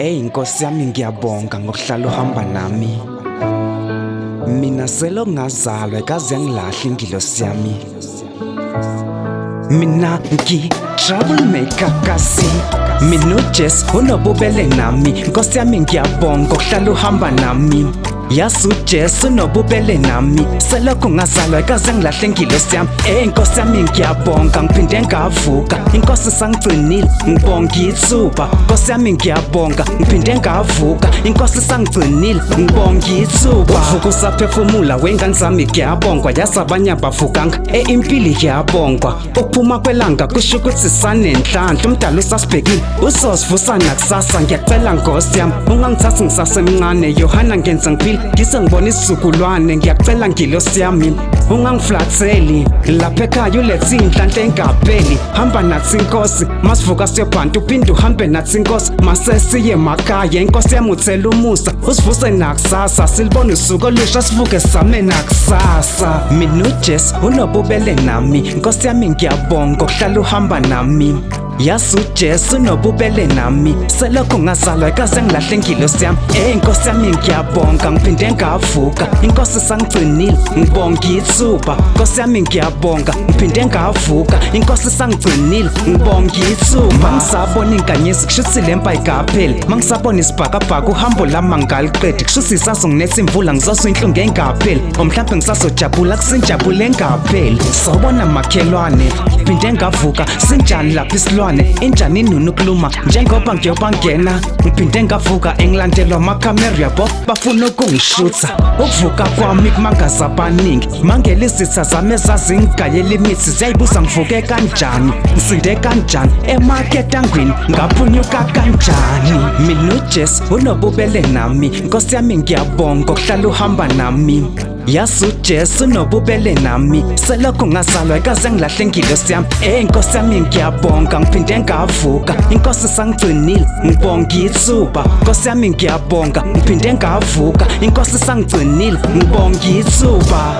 Nkosi yami ngiyabonga ngokuhlala uhamba nami. Mina selo ngazalwa kaze yangilahle ingilosi yami. Mina troublemaker kasi. Mina uJesu unobubele nami. Nkosi yami ngiyabonga ngokuhlala uhamba nami. Yazi uJesu unobubele nami. Selokhu ngazalwa kaze ngilahle ingilosi yami. Nkosi yami ngiyabonga ngiphinde ngavuka. Inkosi sangigcinile ngibonga ithuba. Nkosi yami ngiyabonga ngiphinde ngavuka. Inkosi sangigcinile ngibonga ithuba. Wavuka usaphefumula wengane zami ngiyabonga. Yazi abanye abavukanga impilo ngiyabonga. Ukuphuma kwelanga kusho ukuthi sanenhlanhla. Umdala usasibhekile uzosivusa nakusasa. Ngiyacela Nkosi yami ungangithathi ngisasemncane. Yohana ngenza ngiphile ngise ngibona isizukulwane. Ngiyacela ngilosi yami ungangiflatheli lapha ekhaya ulethe inhlanhla engapheli. Hamba nathi Nkosi masivuka siyobhanta uphinde uhambe nathi Nkosi mase siye emakhaya. Inkosi yami uthela umusa usivuse nakusasa. Silibona usuku olusha sivuke same nakusasa. Mina uJesu unobubele nami. Nkosi yami ngiyabonga ngokuhlala uhamba nami. Yazi uJesu unobubele nami. Selokhu ngazalwa kaze ngilahle ingilosi yami. Nkosi yami ngiyabonga ngiphinde ngavuka. Inkosi sangigcinile ngibonga ithuba. Nkosi yami ngiyabonga ngiphinde ngavuka. Inkosi sangigcinile ngibonga ithuba. Mangisabona inkanyezi kushuthi lempa ayikapheli. Mangisabona isibhakabhaka uhambo lami angaliqedi. Kushuthi isazonginetha imvula ngizozwa inhlungu engapheli. Mhlawumbe ngisazojabula kusinjabule engapheli. Sawubona makhelwane phinde ngavuka. Sinjani lapha isilwane injani inunu kuluma njengoba ngiyobangena. Ngiphinde ngavuka engilandelwa amakhamera yabo bafuna ukungishutha. Ukuvuka kwami kumangaza abaningi. Mangele izitha zami ezazingigayela imithi ziyayibuza ngivuke kanjani ngisinde kanjani emaketangwini ngaphunyuka kanjani. Mina uJesu unobubele nami. Nkosi yami ngiyabonga ngokuhlala uhamba nami. Yazi uJesu unobubele nami. Selokhu ngazalwa kaze ngilahle ingilosi yami. Nkosi yami ngiyabonga ngiphinde ngavuka. Inkosi sangigcinile ngibonga ithuba. Nkosi yami ngiyabonga ngiphinde ngavuka. Inkosi sangigcinile ngibonga ithuba.